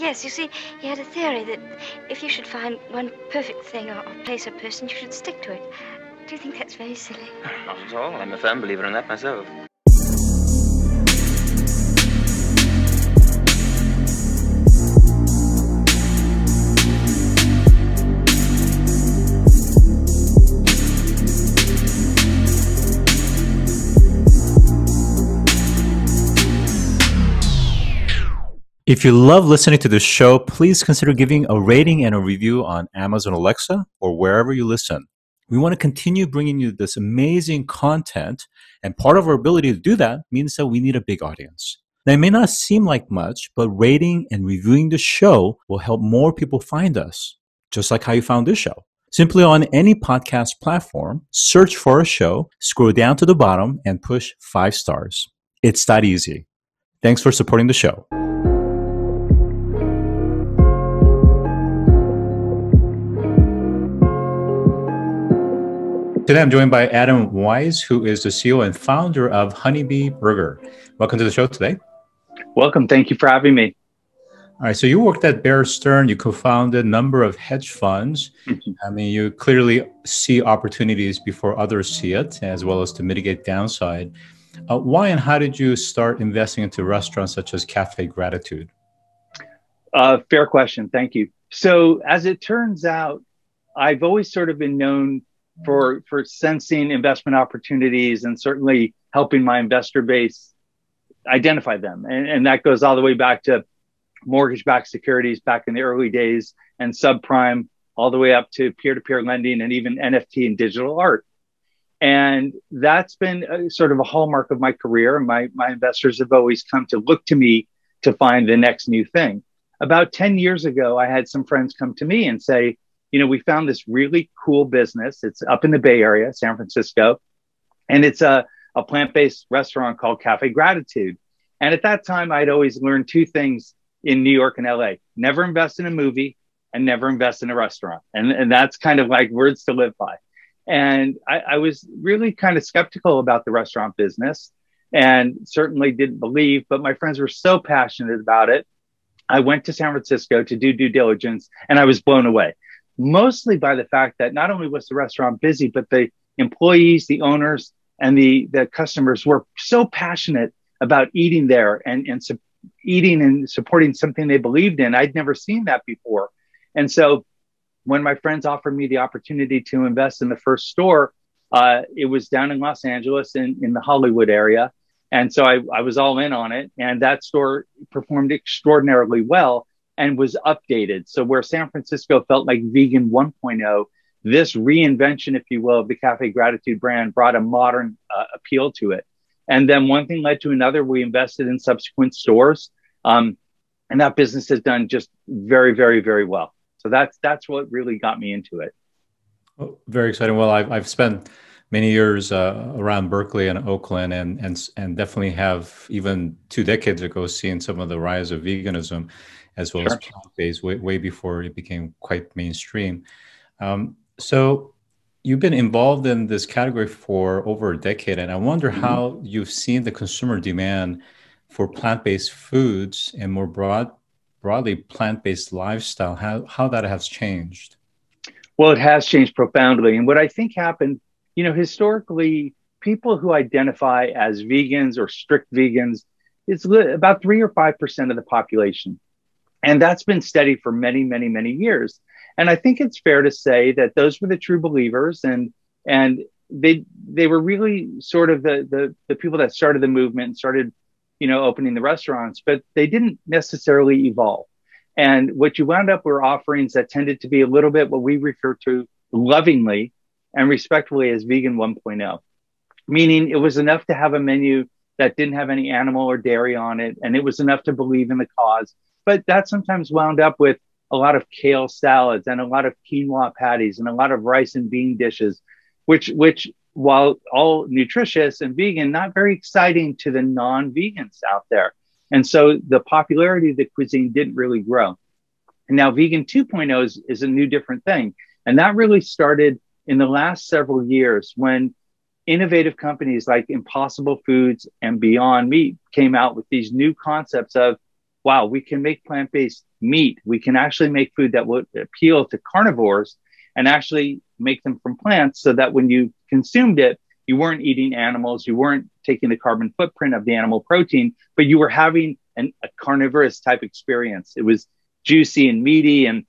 Yes, you see, he had a theory that if you should find one perfect thing or place or person, you should stick to it. Do you think that's very silly? Not at all. I'm a firm believer in that myself. If you love listening to this show, please consider giving a rating and a review on Amazon Alexa or wherever you listen. We want to continue bringing you this amazing content, and part of our ability to do that means that we need a big audience. Now, it may not seem like much, but rating and reviewing the show will help more people find us, just like how you found this show. Simply on any podcast platform, search for a show, scroll down to the bottom, and push 5 stars. It's that easy. Thanks for supporting the show. Today, I'm joined by Adam Weiss, who is the CEO and founder of Honeybee Burger. Welcome to the show today. Welcome. Thank you for having me. All right. So you worked at Bear Stearns. You co-founded a number of hedge funds. I mean, you clearly see opportunities before others see it, as well as to mitigate downside. Why and how did you start investing into restaurants such as Cafe Gratitude? Fair question. Thank you. So as it turns out, I've always sort of been known for sensing investment opportunities and certainly helping my investor base identify them. And that goes all the way back to mortgage-backed securities back in the early days and subprime, all the way up to peer-to-peer lending and even NFT and digital art. And that's been sort of a hallmark of my career. My investors have always come to look to me to find the next new thing. About 10 years ago, I had some friends come to me and say, you know, we found this really cool business. It's up in the Bay Area, San Francisco, and it's a plant-based restaurant called Cafe Gratitude. And at that time, I'd always learned 2 things in New York and LA: never invest in a movie and never invest in a restaurant. And that's kind of like words to live by. And I was really kind of skeptical about the restaurant business and certainly didn't believe, but my friends were so passionate about it. I went to San Francisco to do due diligence, and I was blown away. Mostly by the fact that not only was the restaurant busy, but the employees, the owners, and the customers were so passionate about eating there and eating and supporting something they believed in. I'd never seen that before. And so when my friends offered me the opportunity to invest in the first store, it was down in Los Angeles in the Hollywood area. And so I was all in on it. And that store performed extraordinarily well and was updated. So where San Francisco felt like vegan 1.0, this reinvention, if you will, of the Cafe Gratitude brand brought a modern appeal to it. And then one thing led to another. We invested in subsequent stores, and that business has done just very, very, very well. So that's what really got me into it. Oh, very exciting. Well, I've spent many years around Berkeley and Oakland, and definitely have even 2 decades ago seen some of the rise of veganism, as well as plant-based, way before it became quite mainstream. So you've been involved in this category for over a decade, and I wonder how you've seen the consumer demand for plant-based foods and more broadly plant-based lifestyle, how that has changed. Well, it has changed profoundly. And what I think happened, you know, historically, people who identify as vegans or strict vegans, it's about 3 or 5% of the population. And that's been steady for many, many, many years. And I think it's fair to say that those were the true believers, and they were really sort of the people that started the movement and started, you know, opening the restaurants, but they didn't necessarily evolve. And what you wound up were offerings that tended to be a little bit what we refer to lovingly and respectfully as vegan 1.0, meaning it was enough to have a menu that didn't have any animal or dairy on it, and it was enough to believe in the cause. But that sometimes wound up with a lot of kale salads and a lot of quinoa patties and a lot of rice and bean dishes, which while all nutritious and vegan, not very exciting to the non-vegans out there. And so the popularity of the cuisine didn't really grow. And now vegan 2.0 is a new different thing. And that really started in the last several years when innovative companies like Impossible Foods and Beyond Meat came out with these new concepts of, wow, we can make plant-based meat. We can actually make food that would appeal to carnivores and actually make them from plants so that when you consumed it, you weren't eating animals, you weren't taking the carbon footprint of the animal protein, but you were having a carnivorous type experience. It was juicy and meaty and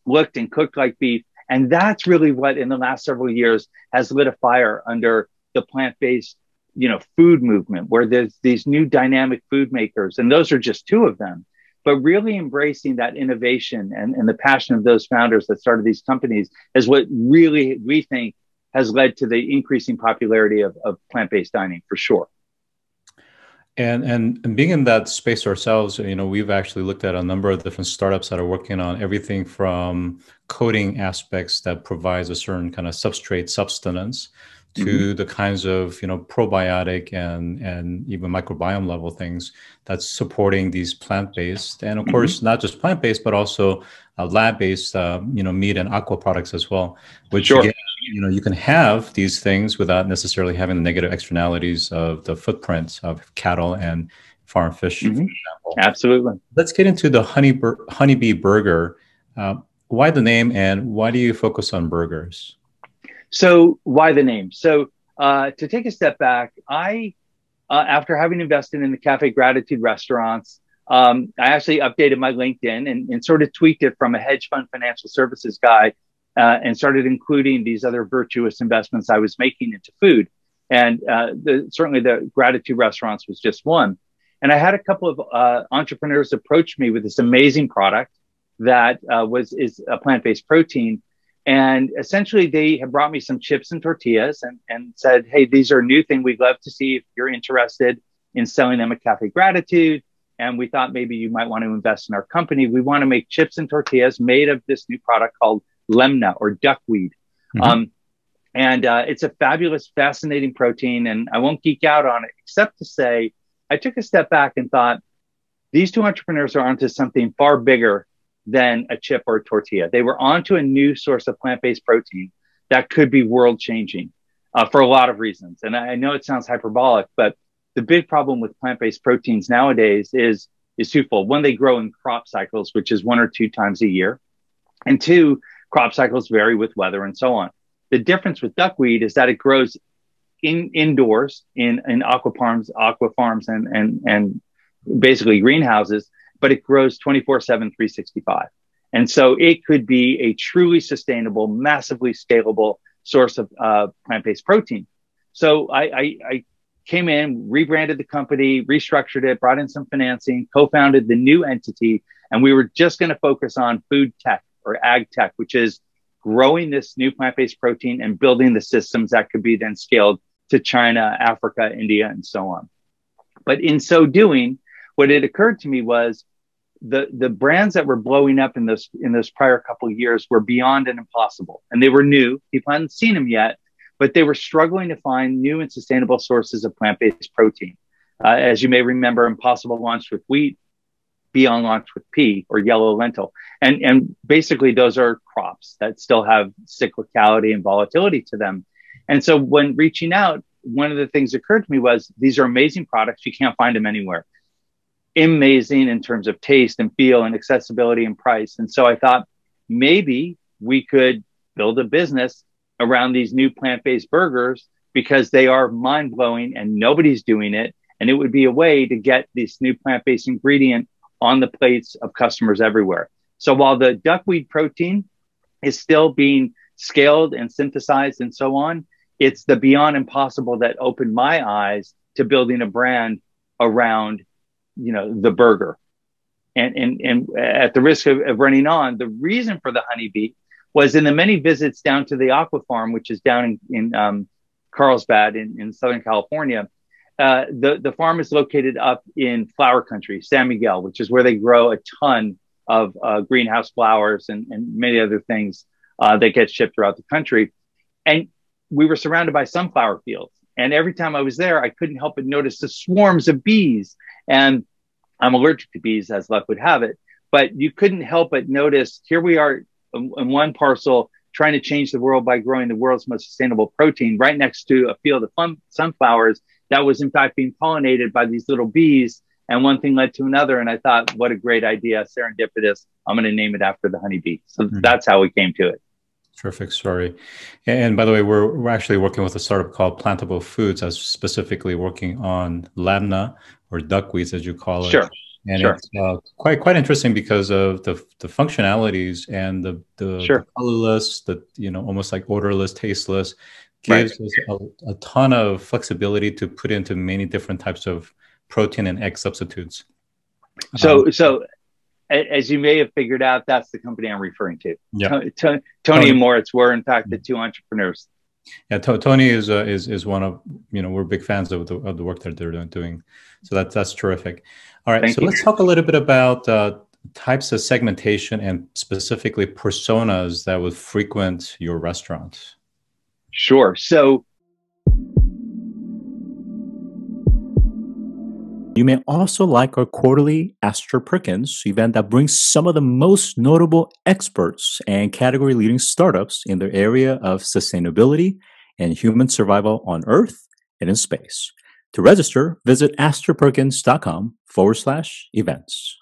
looked and cooked like beef. And that's really what in the last several years has lit a fire under the plant-based, food movement, where there's these new dynamic food makers. And those are just two of them. But really embracing that innovation and the passion of those founders that started these companies is what really, we think, has led to the increasing popularity of plant-based dining, for sure. And being in that space ourselves, we've actually looked at a number of different startups that are working on everything from coding aspects that provides a certain kind of substrate substance to the kinds of probiotic and even microbiome level things that's supporting these plant-based, and of course not just plant-based but also lab-based meat and aqua products as well, which again, you can have these things without necessarily having the negative externalities of the footprints of cattle and farm fish, for example. Absolutely. Let's get into the honeybee burger. Why the name, and why do you focus on burgers? So why the name? So to take a step back, I, after having invested in the Cafe Gratitude restaurants, I actually updated my LinkedIn and sort of tweaked it from a hedge fund financial services guy and started including these other virtuous investments I was making into food. And certainly the Gratitude restaurants was just one. And I had a couple of entrepreneurs approach me with this amazing product that is a plant-based protein. And essentially, they have brought me some chips and tortillas and said, hey, these are a new thing. We'd love to see if you're interested in selling them at Cafe Gratitude. And we thought maybe you might want to invest in our company. We want to make chips and tortillas made of this new product called lemna, or duckweed. It's a fabulous, fascinating protein. And I won't geek out on it, except to say, I took a step back and thought, these two entrepreneurs are onto something far bigger than a chip or a tortilla. They were onto a new source of plant-based protein that could be world-changing for a lot of reasons. And I know it sounds hyperbolic, but the big problem with plant-based proteins nowadays is twofold. One, they grow in crop cycles, which is 1 or 2 times a year. And 2, crop cycles vary with weather and so on. The difference with duckweed is that it grows indoors in aqua farms and basically greenhouses, but it grows 24/7, 365. And so it could be a truly sustainable, massively scalable source of plant-based protein. So I came in, rebranded the company, restructured it, brought in some financing, co-founded the new entity, and we were just going to focus on food tech or ag tech, which is growing this new plant-based protein and building the systems that could be then scaled to China, Africa, India, and so on. But in so doing, what had occurred to me was the brands that were blowing up in those prior couple of years were beyond and impossible. And they were new. People hadn't seen them yet, but they were struggling to find new and sustainable sources of plant-based protein. As you may remember, Impossible launched with wheat, Beyond launched with pea or yellow lentil. And basically those are crops that still have cyclicality and volatility to them. And so when reaching out, one of the things that occurred to me was these are amazing products. You can't find them anywhere. Amazing in terms of taste and feel and accessibility and price. And so I thought maybe we could build a business around these new plant-based burgers because they are mind-blowing and nobody's doing it. And it would be a way to get this new plant-based ingredient on the plates of customers everywhere. So while the duckweed protein is still being scaled and synthesized and so on, it's the beyond impossible that opened my eyes to building a brand around the burger. And at the risk of running on, the reason for the honeybee was in the many visits down to the aqua farm, which is down in Carlsbad in Southern California. The farm is located up in flower country, San Miguel, which is where they grow a ton of greenhouse flowers and many other things that get shipped throughout the country. And we were surrounded by sunflower fields. And every time I was there, I couldn't help but notice the swarms of bees. And I'm allergic to bees, as luck would have it. But you couldn't help but notice, here we are in one parcel trying to change the world by growing the world's most sustainable protein right next to a field of sunflowers that was in fact being pollinated by these little bees And one thing led to another. And I thought, what a great idea, serendipitous. I'm going to name it after the honeybee. So that's how we came to it. Terrific story. And by the way, we're actually working with a startup called Plantable Foods, as specifically working on lamna, or duckweeds, as you call it. Sure. And sure. it's quite interesting because of the functionalities and the colorless, almost like odorless, tasteless, gives us a ton of flexibility to put into many different types of protein and egg substitutes. So as you may have figured out, that's the company I'm referring to. Yeah. Tony and Moritz were, in fact, the two entrepreneurs. Yeah, Tony is one of, we're big fans of the work that they're doing. So that's terrific. All right, so let's talk a little bit about types of segmentation and specifically personas that would frequent your restaurant. Sure. So you may also like our quarterly Ask Your Perkins event that brings some of the most notable experts and category leading startups in their area of sustainability and human survival on Earth and in space. To register, visit askyourperkins.com/events.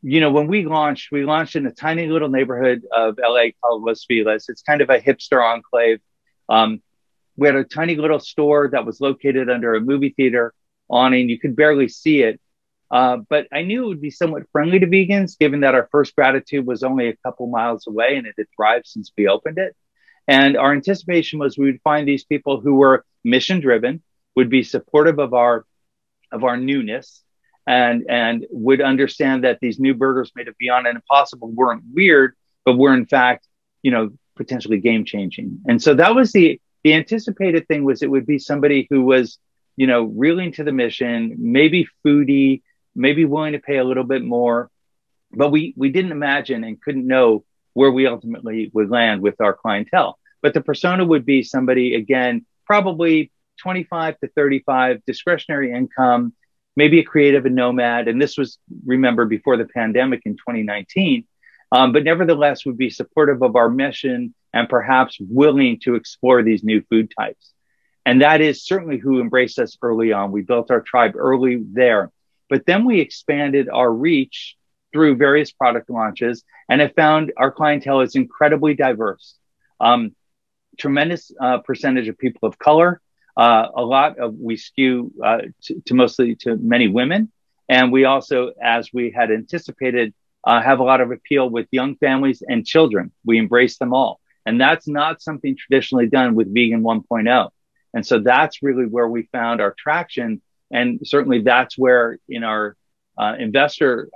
When we launched in a tiny little neighborhood of LA called Los Feliz. It's kind of a hipster enclave. We had a tiny little store that was located under a movie theater awning. You could barely see it. But I knew it would be somewhat friendly to vegans, given that our first Gratitude was only a couple miles away and it had thrived since we opened it. And our anticipation was we would find these people who were mission driven, would be supportive of our newness, and would understand that these new burgers made of Beyond and Impossible weren't weird, but were in fact, potentially game changing. And so that was the anticipated thing, was it would be somebody who was, really into the mission, maybe foodie, maybe willing to pay a little bit more, but we didn't imagine and couldn't know where we ultimately would land with our clientele. But the persona would be somebody, again, probably 25 to 35, discretionary income, maybe a creative and nomad. And this was, remember, before the pandemic in 2019, but nevertheless would be supportive of our mission and perhaps willing to explore these new food types. And that is certainly who embraced us early on. We built our tribe early there, but then we expanded our reach through various product launches and have found our clientele is incredibly diverse. Tremendous percentage of people of color. We skew to many women. And we also, as we had anticipated, have a lot of appeal with young families and children. We embrace them all. And that's not something traditionally done with Vegan 1.0. And so that's really where we found our traction. And certainly that's where in our investor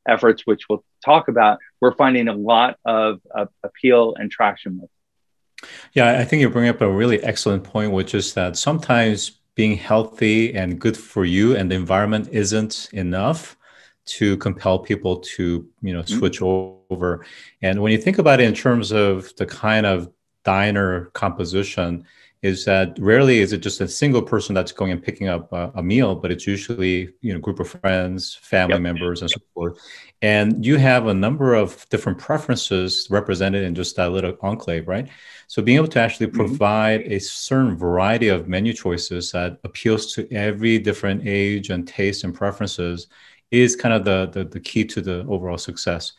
efforts, which we'll talk about, we're finding a lot of appeal and traction with. Yeah, I think you bring up a really excellent point, which is that sometimes being healthy and good for you and the environment isn't enough to compel people to, switch over. And when you think about it in terms of the kind of diner composition, is that rarely is it just a single person that's going and picking up a meal, but it's usually, group of friends, family members, and so forth. And you have a number of different preferences represented in just that little enclave, right? So being able to actually provide a certain variety of menu choices that appeals to every different age and taste and preferences is kind of the key to the overall success.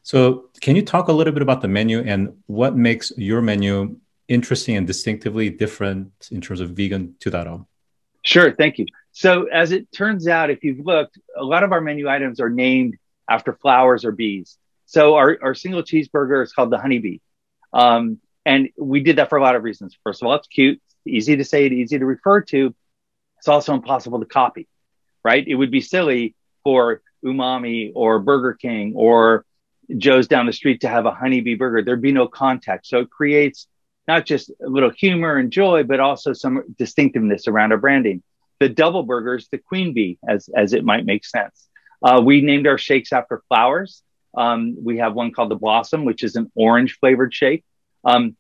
So can you talk a little bit about the menu and what makes your menu interesting and distinctively different in terms of Vegan 2.0? Sure, thank you. So as it turns out, if you've looked, a lot of our menu items are named after flowers or bees. So our single cheeseburger is called the Honeybee. And we did that for a lot of reasons. First of all, it's cute, easy to say, easy to refer to. It's also impossible to copy, right? It would be silly for Umami or Burger King or Joe's down the street to have a Honeybee burger. There'd be no context. So it creates not just a little humor and joy, but also some distinctiveness around our branding. The double burgers, the Queen Bee, as it might make sense. We named our shakes after flowers. We have one called the Blossom, which is an orange flavored shake. And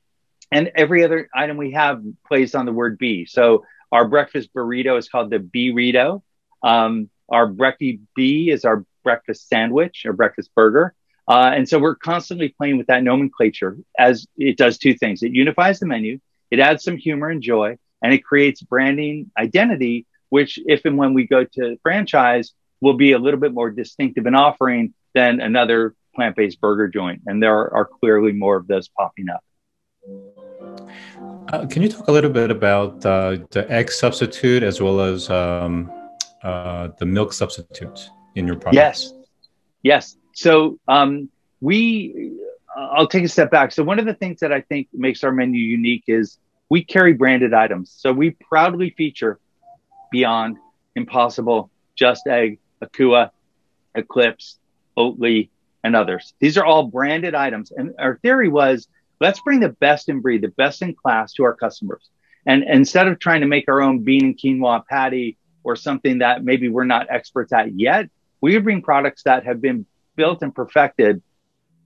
every other item we have plays on the word bee. So our breakfast burrito is called the Bee-rito. Our Brekkie Bee is our breakfast sandwich or breakfast burger. And so we're constantly playing with that nomenclature, as it does two things. It unifies the menu It adds some humor and joy, and it creates branding identity, which if and when we go to franchise will be a little bit more distinctive in offering than another plant-based burger joint. And there are clearly more of those popping up. Can you talk a little bit about the egg substitute as well as the milk substitute in your product? Yes. So I'll take a step back. So one of the things that I think makes our menu unique is we carry branded items. So we proudly feature Beyond, Impossible, Just Egg, Akua, Eclipse, Oatly, and others. These are all branded items. And our theory was, let's bring the best in breed, the best in class to our customers. And instead of trying to make our own bean and quinoa patty or something that maybe we're not experts at yet, we would bring products that have been built and perfected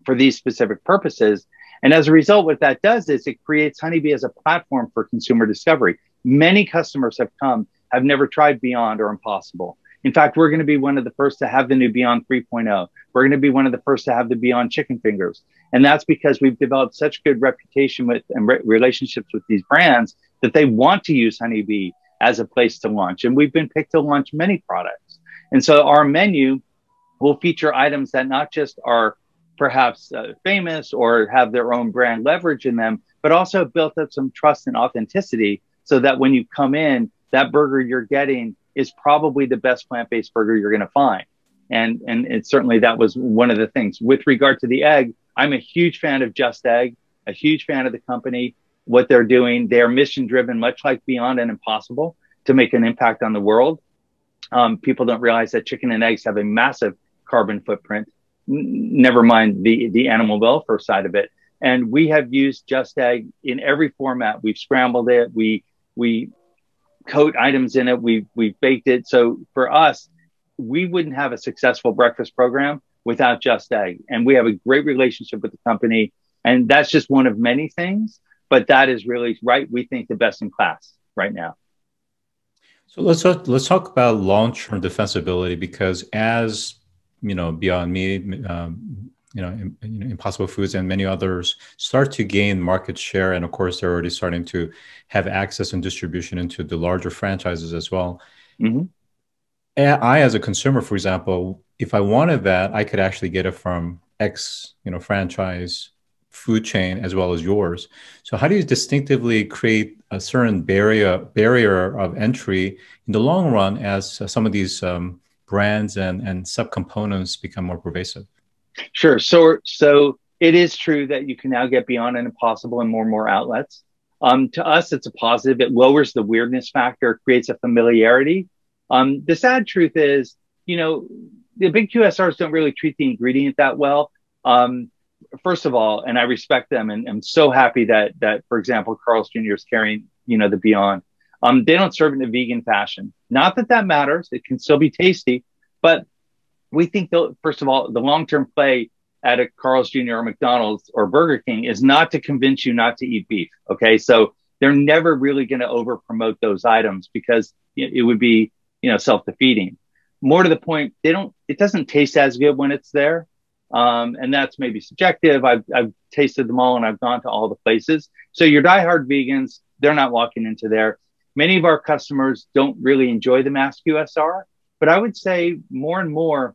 for these specific purposes. And as a result, what that does is it creates Honeybee as a platform for consumer discovery. Many customers have never tried Beyond or Impossible. In fact, we're going to be one of the first to have the new Beyond 3.0. We're going to be one of the first to have the Beyond Chicken Fingers. And that's because we've developed such good reputation with and relationships with these brands that they want to use Honeybee as a place to launch. And we've been picked to launch many products. And so our menu will feature items that not just are perhaps famous or have their own brand leverage in them, but also built up some trust and authenticity so that when you come in, that burger you're getting is probably the best plant-based burger you're going to find. And it certainly that was one of the things. With regard to the egg, I'm a huge fan of Just Egg, a huge fan of the company, what they're doing. They are mission driven, much like Beyond and Impossible, to make an impact on the world. People don't realize that chicken and eggs have a massive carbon footprint, never mind the animal welfare side of it. And we have used Just Egg in every format. We've scrambled it. We coat items in it. We've baked it. So for us, we wouldn't have a successful breakfast program without Just Egg. And we have a great relationship with the company. And that's just one of many things. But that is really right. We think the best in class right now. So let's talk about long-term defensibility, because as you know, Beyond Meat, Impossible Foods and many others start to gain market share, and of course they're already starting to have access and distribution into the larger franchises as well. Mm-hmm. I, as a consumer, for example, if I wanted that, I could actually get it from X, franchise food chain as well as yours. So how do you distinctively create a certain barrier of entry in the long run as some of these brands and subcomponents become more pervasive? Sure. So it is true that you can now get Beyond and Impossible in more and more outlets. To us, it's a positive. It lowers the weirdness factor, creates a familiarity. The sad truth is, the big QSRs don't really treat the ingredient that well. First of all, and I respect them, and I'm so happy that for example, Carl's Jr. is carrying, the Beyond. They don't serve it in a vegan fashion. Not that matters. It can still be tasty, but we think, first of all, the long-term play at a Carl's Jr. or McDonald's or Burger King is not to convince you not to eat beef. Okay. So they're never really going to over promote those items because it would be, self-defeating. More to the point, it doesn't taste as good when it's there. And that's maybe subjective. I've tasted them all and I've gone to all the places. So your diehard vegans, they're not walking into there. Many of our customers don't really enjoy the mass QSR, but I would say more and more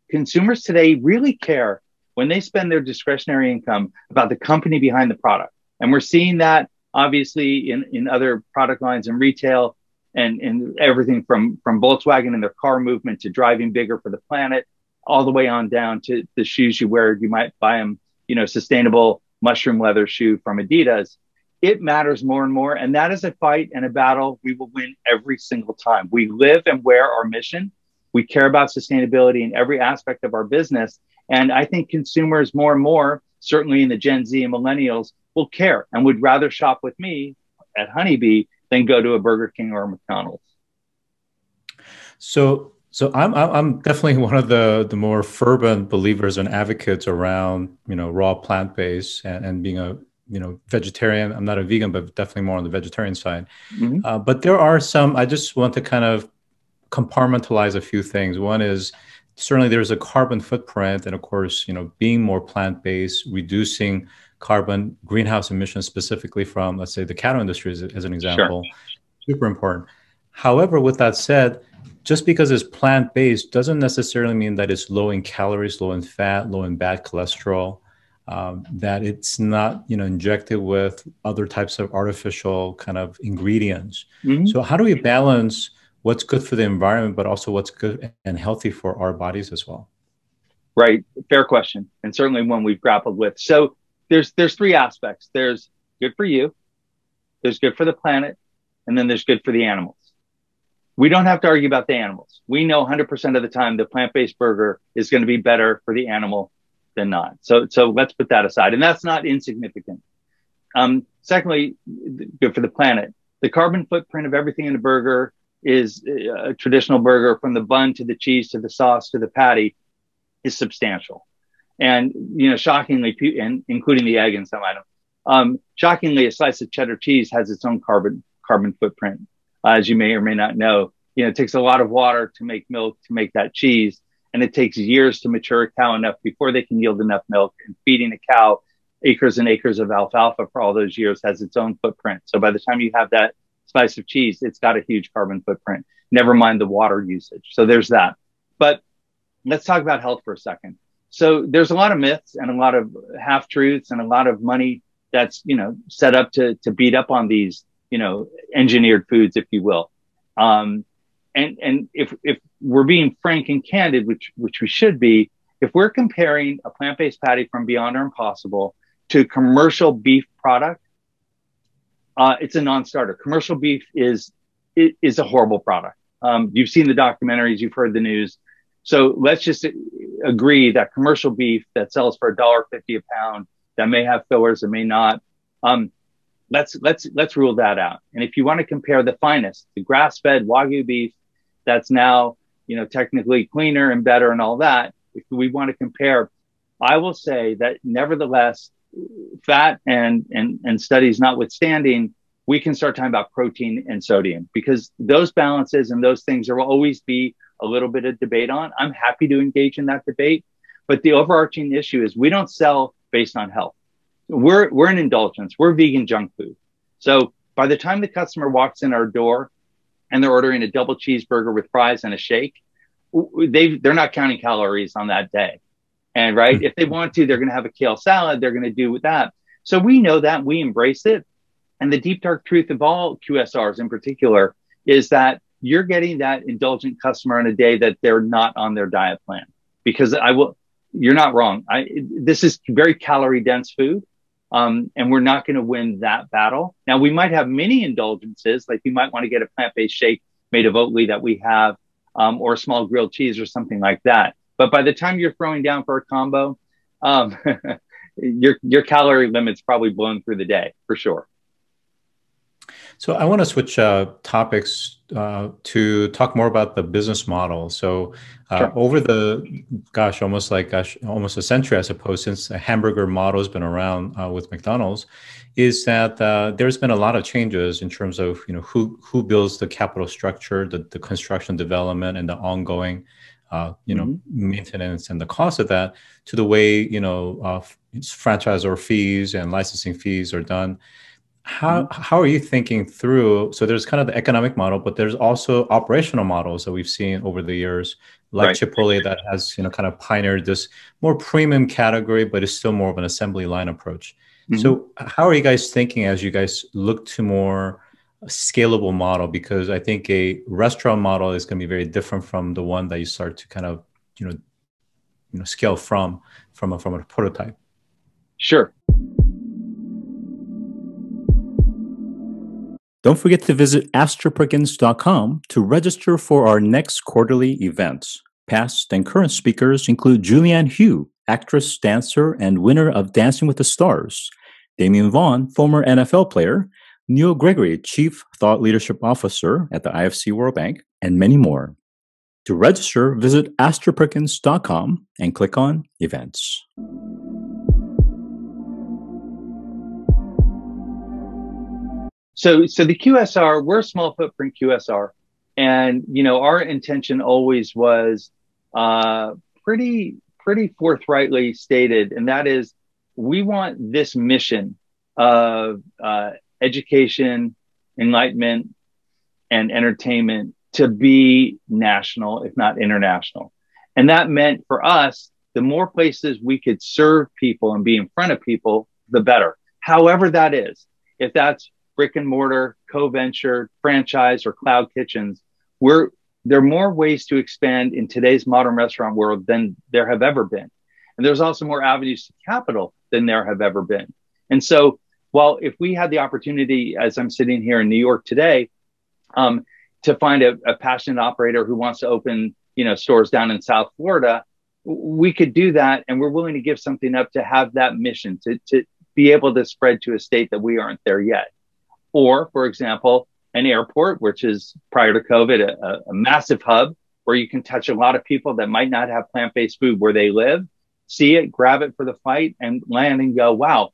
consumers today really care when they spend their discretionary income about the company behind the product. And we're seeing that obviously in other product lines in retail and everything from Volkswagen and their car movement to driving bigger for the planet, all the way on down to the shoes you wear. You might buy them, sustainable mushroom leather shoe from Adidas. It matters more and more. And that is a fight and a battle we will win every single time. We live and wear our mission. We care about sustainability in every aspect of our business. And I think consumers more and more, certainly in the Gen Z and millennials, will care and would rather shop with me at Honeybee than go to a Burger King or a McDonald's. So I'm definitely one of the more fervent believers and advocates around, raw plant-based and being a, vegetarian. I'm not a vegan, but definitely more on the vegetarian side. Mm-hmm. But there are I just want to kind of compartmentalize a few things. One is certainly there's a carbon footprint, and of course, being more plant-based, reducing carbon greenhouse emissions specifically from, let's say, the cattle industry as an example. Sure. Super important. However, with that said, just because it's plant-based doesn't necessarily mean that it's low in calories, low in fat, low in bad cholesterol, that it's not, injected with other types of artificial kind of ingredients. Mm-hmm. So how do we balance what's good for the environment, but also what's good and healthy for our bodies as well? Right. Fair question. And certainly one we've grappled with. So there's three aspects. There's good for you, there's good for the planet, and then there's good for the animals. We don't have to argue about the animals. We know 100% of the time the plant-based burger is going to be better for the animal than not. So let's put that aside. And that's not insignificant. Secondly, good for the planet. The carbon footprint of everything in a burger is a traditional burger, from the bun to the cheese to the sauce to the patty, is substantial. And, shockingly, and including the egg in some items, shockingly, a slice of cheddar cheese has its own carbon footprint. As you may or may not know, it takes a lot of water to make milk, to make that cheese. And it takes years to mature a cow enough before they can yield enough milk. And feeding a cow acres and acres of alfalfa for all those years has its own footprint. So by the time you have that slice of cheese, it's got a huge carbon footprint, never mind the water usage. So there's that. But let's talk about health for a second. So there's a lot of myths and a lot of half-truths and a lot of money that's, set up to beat up on these, engineered foods, if you will. And if we're being frank and candid, which we should be, if we're comparing a plant-based patty from Beyond or Impossible to commercial beef product, it's a non-starter. Commercial beef is a horrible product. You've seen the documentaries, you've heard the news. So let's just agree that commercial beef that sells for $1.50 a pound, that may have fillers, that may not, let's rule that out. And if you want to compare the finest, the grass-fed Wagyu beef that's now, technically cleaner and better and all that, if we want to compare, I will say that nevertheless, fat and studies notwithstanding, we can start talking about protein and sodium, because those balances and those things, there will always be a little bit of debate on. I'm happy to engage in that debate, but the overarching issue is we don't sell based on health. We're an indulgence. We're vegan junk food. So by the time the customer walks in our door and they're ordering a double cheeseburger with fries and a shake, they're not counting calories on that day. And right, if they want to, they're going to have a kale salad. They're going to do with that. So we know that, we embrace it. And the deep, dark truth of all QSRs in particular is that you're getting that indulgent customer on a day that they're not on their diet plan. Because you're not wrong. This is very calorie dense food. And we're not going to win that battle. Now, we might have many indulgences, like you might want to get a plant-based shake made of Oatly that we have, or a small grilled cheese or something like that. But by the time you're throwing down for a combo, your calorie limit's probably blown through the day, for sure. So I want to switch topics to talk more about the business model. So sure. Over almost a century, I suppose, since the hamburger model has been around with McDonald's, is that there's been a lot of changes in terms of who builds the capital structure, the construction development, and the ongoing maintenance and the cost of that, to the way franchisor fees and licensing fees are done. How are you thinking through? So there's kind of the economic model, but there's also operational models that we've seen over the years, like right. Chipotle, that has kind of pioneered this more premium category, but it's still more of an assembly line approach. Mm-hmm. So how are you guys thinking as you guys look to more scalable model? Because I think a restaurant model is going to be very different from the one that you start to kind of scale from a prototype. Sure. Don't forget to visit astroperkins.com to register for our next quarterly events. Past and current speakers include Julianne Hough, actress, dancer, and winner of Dancing with the Stars; Damian Vaughn, former NFL player; Neil Gregory, Chief Thought Leadership Officer at the IFC World Bank; and many more. To register, visit astroperkins.com and click on Events. So the QSR, we're a small footprint QSR, and our intention always was pretty forthrightly stated, and that is we want this mission of education, enlightenment, and entertainment to be national, if not international. And that meant for us, the more places we could serve people and be in front of people, the better. However that is, if that's brick and mortar, co-venture, franchise, or cloud kitchens, there are more ways to expand in today's modern restaurant world than there have ever been. And there's also more avenues to capital than there have ever been. And so, while if we had the opportunity, as I'm sitting here in New York today, to find a passionate operator who wants to open, stores down in South Florida, we could do that. And we're willing to give something up to have that mission to be able to spread to a state that we aren't there yet. Or, for example, an airport, which is prior to COVID, a massive hub where you can touch a lot of people that might not have plant-based food where they live, see it, grab it for the flight, and land and go, wow,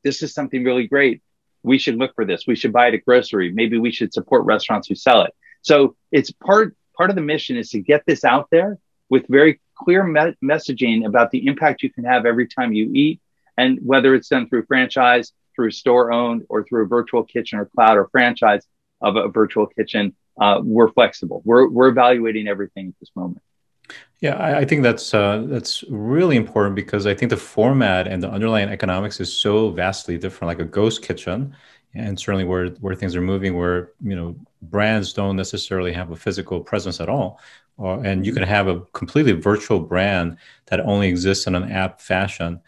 this is something really great. We should look for this. We should buy it at grocery. Maybe we should support restaurants who sell it. So it's part of the mission is to get this out there with very clear messaging about the impact you can have every time you eat, and whether it's done through franchise, through store owned, or through a virtual kitchen or cloud or franchise of a virtual kitchen, we're flexible. We're evaluating everything at this moment. Yeah, I think that's really important, because I think the format and the underlying economics is so vastly different, like a ghost kitchen, and certainly where things are moving, where brands don't necessarily have a physical presence at all, and you can have a completely virtual brand that only exists in an app fashion,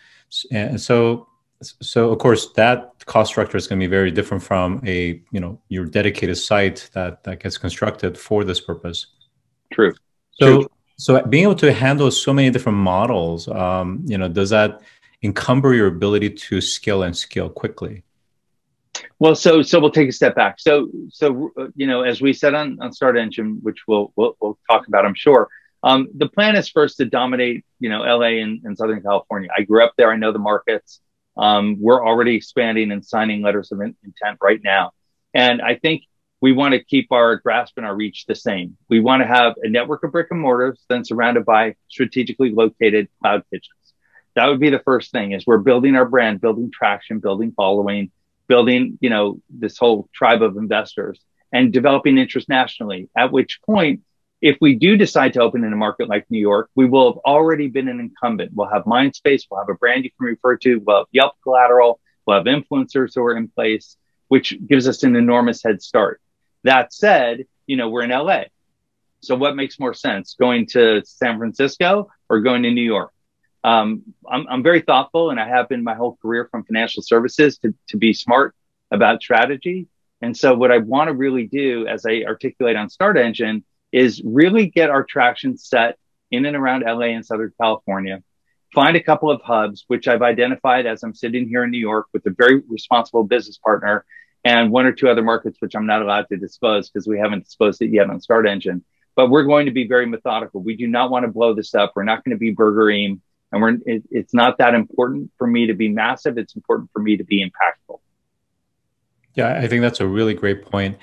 and so of course that cost structure is going to be very different from your dedicated site that gets constructed for this purpose. True. So being able to handle so many different models, does that encumber your ability to scale quickly? Well, so we'll take a step back. So as we said on Start Engine, which we'll talk about, I'm sure. The plan is first to dominate, LA and Southern California. I grew up there. I know the markets. We're already expanding and signing letters of intent right now. And I think we want to keep our grasp and our reach the same. We want to have a network of brick and mortars, then surrounded by strategically located cloud kitchens. That would be the first thing, is we're building our brand, building traction, building following, building, this whole tribe of investors, and developing interest nationally. At which point, if we do decide to open in a market like New York, we will have already been an incumbent. We'll have Mindspace, we'll have a brand you can refer to, we'll have Yelp collateral, we'll have influencers who are in place, which gives us an enormous head start. That said, we're in LA. So what makes more sense, going to San Francisco or going to New York? I'm very thoughtful, and I have been my whole career from financial services to be smart about strategy. And so what I want to really do, as I articulate on Start Engine, is really get our traction set in and around LA and Southern California, find a couple of hubs, which I've identified as I'm sitting here in New York with a very responsible business partner, and one or two other markets, which I'm not allowed to disclose because we haven't disclosed it yet on Start Engine. But we're going to be very methodical. We do not want to blow this up. We're not going to be burgerim. And it's not that important for me to be massive. It's important for me to be impactful. Yeah, I think that's a really great point.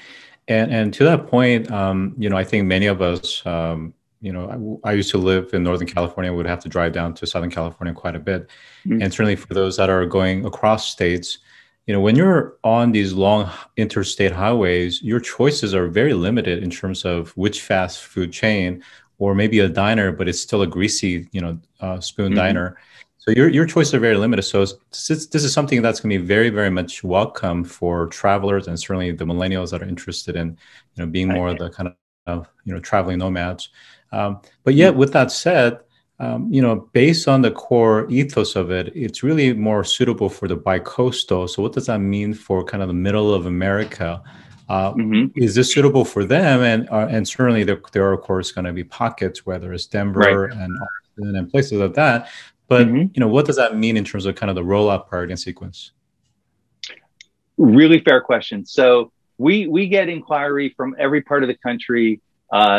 And to that point, I think many of us, I used to live in Northern California. We would have to drive down to Southern California quite a bit. Mm-hmm. And certainly for those that are going across states, when you're on these long interstate highways, your choices are very limited in terms of which fast food chain, or maybe a diner, but it's still a greasy, spoon mm-hmm. diner. So your choices are very limited. So this is something that's going to be very, very much welcome for travelers, and certainly the millennials that are interested in, being more of the kind of, traveling nomads. But yet, with that said, based on the core ethos of it, it's really more suitable for the bicoastal. So what does that mean for kind of the middle of America? Mm-hmm. Is this suitable for them? And certainly there are, of course, going to be pockets, whether it's Denver right. and Austin and places like that. But, mm-hmm. What does that mean in terms of kind of the rollout priority and sequence? Really fair question. So we get inquiry from every part of the country,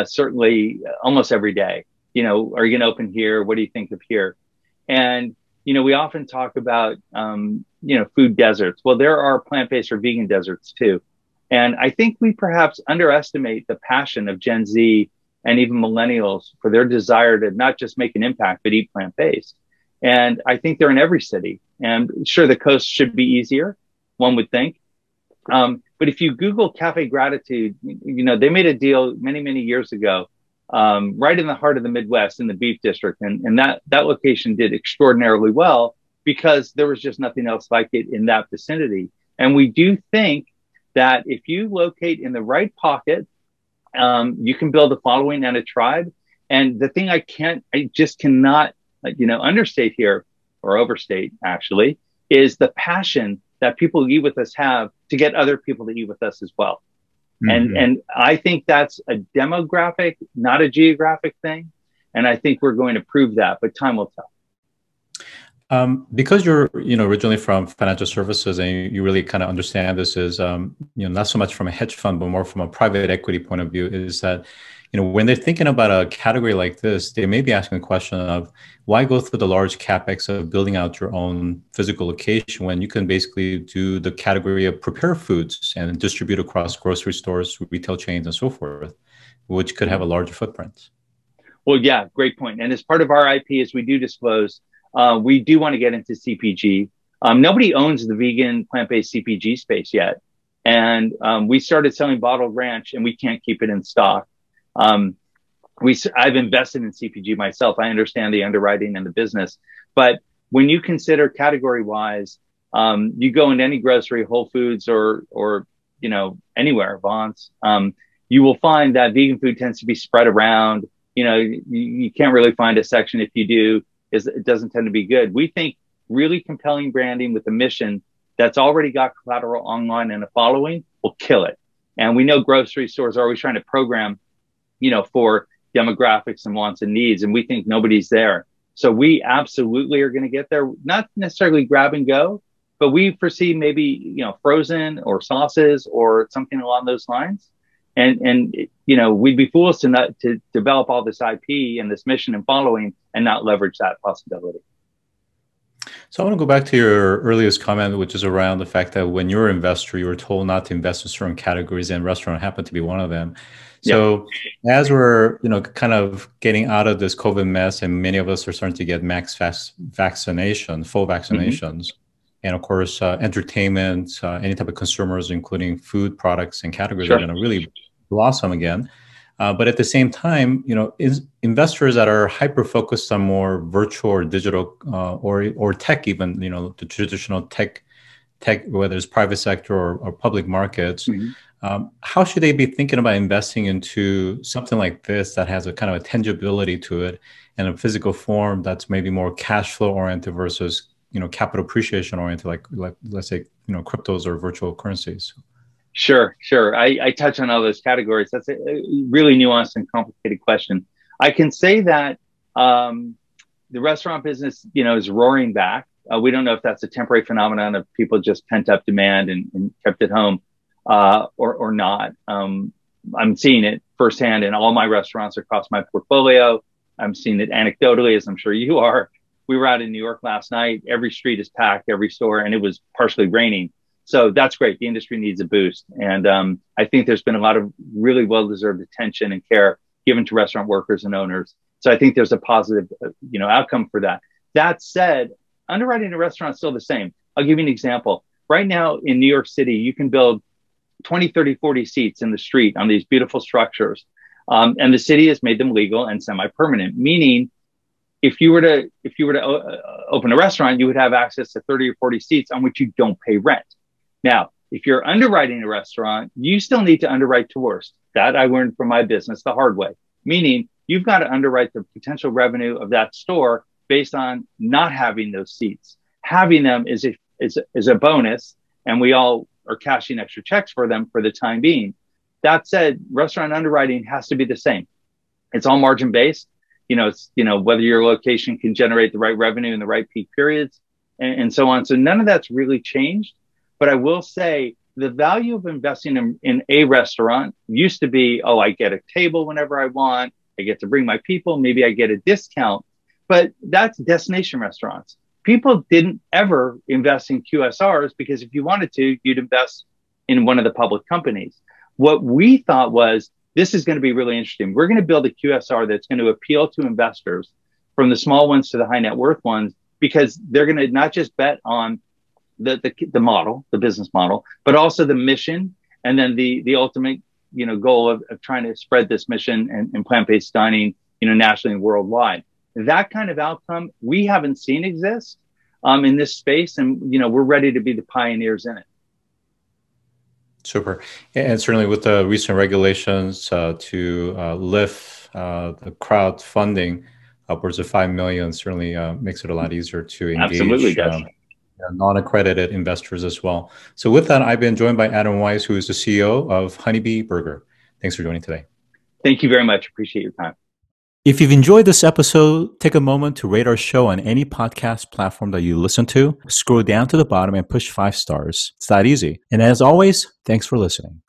certainly almost every day. Are you going to open here? What do you think of here? And, we often talk about, food deserts. Well, there are plant-based or vegan deserts too. And I think we perhaps underestimate the passion of Gen Z and even millennials for their desire to not just make an impact, but eat plant-based. And I think they're in every city. And sure, the coast should be easier, one would think. But if you Google Cafe Gratitude, they made a deal many, many years ago, right in the heart of the Midwest in the Beef District. And that location did extraordinarily well because there was just nothing else like it in that vicinity. And we do think that if you locate in the right pocket, you can build a following and a tribe. And the thing I just cannot, understate here, or overstate actually, is the passion that people who eat with us have to get other people to eat with us as well. Mm-hmm. And I think that's a demographic, not a geographic thing. And I think we're going to prove that, but time will tell. Because you're, originally from financial services and you really kind of understand this is, not so much from a hedge fund, but more from a private equity point of view, is that, when they're thinking about a category like this, they may be asking the question of why go through the large capex of building out your own physical location when you can basically do the category of prepared foods and distribute across grocery stores, retail chains, and so forth, which could have a larger footprint. Well, yeah, great point. And as part of our IP, as we do disclose, we do want to get into CPG. Nobody owns the vegan plant-based CPG space yet. And we started selling bottled ranch and we can't keep it in stock. I've invested in CPG myself. I understand the underwriting and the business, but when you consider category wise, you go into any grocery, Whole Foods or anywhere, Vons, you will find that vegan food tends to be spread around. You can't really find a section. If you do, it doesn't tend to be good. We think really compelling branding with a mission that's already got collateral online and a following will kill it. And we know grocery stores are always trying to program for demographics and wants and needs. And we think nobody's there. So we absolutely are going to get there, not necessarily grab and go, but we foresee maybe, frozen or sauces or something along those lines. And we'd be fools to develop all this IP and this mission and following and not leverage that possibility. So I want to go back to your earliest comment, which is around the fact that when you're an investor, you were told not to invest in certain categories, and restaurant happened to be one of them. So as we're, kind of getting out of this COVID mess, and many of us are starting to get vaccination, full vaccinations, mm-hmm. and of course, entertainment, any type of consumers, including food products and categories, are going to really blossom again. But at the same time, investors that are hyper-focused on more virtual or digital or tech, even, the traditional tech, whether it's private sector or public markets, mm-hmm. How should they be thinking about investing into something like this that has a kind of a tangibility to it and a physical form that's maybe more cash flow oriented versus, capital appreciation oriented, like let's say, cryptos or virtual currencies? Sure. I touch on all those categories. That's a really nuanced and complicated question. I can say that the restaurant business, is roaring back. We don't know if that's a temporary phenomenon of people just pent up demand and kept at home or not. I'm seeing it firsthand in all my restaurants across my portfolio. I'm seeing it anecdotally, as I'm sure you are. We were out in New York last night. Every street is packed, every store, and it was partially raining. So that's great. The industry needs a boost. And I think there's been a lot of really well-deserved attention and care given to restaurant workers and owners. So I think there's a positive, outcome for that. That said, underwriting a restaurant is still the same. I'll give you an example. Right now in New York City, you can build 20, 30, 40 seats in the street on these beautiful structures. And the city has made them legal and semi-permanent, meaning if you were to open a restaurant, you would have access to 30 or 40 seats on which you don't pay rent. Now, if you're underwriting a restaurant, you still need to underwrite tourists. That I learned from my business the hard way, meaning you've got to underwrite the potential revenue of that store based on not having those seats. Having them is a bonus, and we all are cashing extra checks for them for the time being. That said, restaurant underwriting has to be the same. It's all margin based. Whether your location can generate the right revenue in the right peak periods and so on. So none of that's really changed. But I will say the value of investing in a restaurant used to be, I get a table whenever I want. I get to bring my people. Maybe I get a discount. But that's destination restaurants. People didn't ever invest in QSRs because if you wanted to, you'd invest in one of the public companies. What we thought was, this is going to be really interesting. We're going to build a QSR that's going to appeal to investors from the small ones to the high net worth ones because they're going to not just bet on the model, the business model, but also the mission, and then the ultimate, goal of trying to spread this mission and plant-based dining, nationally and worldwide. That kind of outcome we haven't seen exist in this space, and we're ready to be the pioneers in it. Super. And certainly with the recent regulations to lift the crowdfunding upwards of 5 million, certainly makes it a lot easier to engage Absolutely does. Non-accredited investors as well. So with that, I've been joined by Adam Weiss, who is the CEO of Honeybee Burger. Thanks for joining today. Thank you very much. Appreciate your time. If you've enjoyed this episode, take a moment to rate our show on any podcast platform that you listen to. Scroll down to the bottom and push 5 stars. It's that easy. And as always, thanks for listening.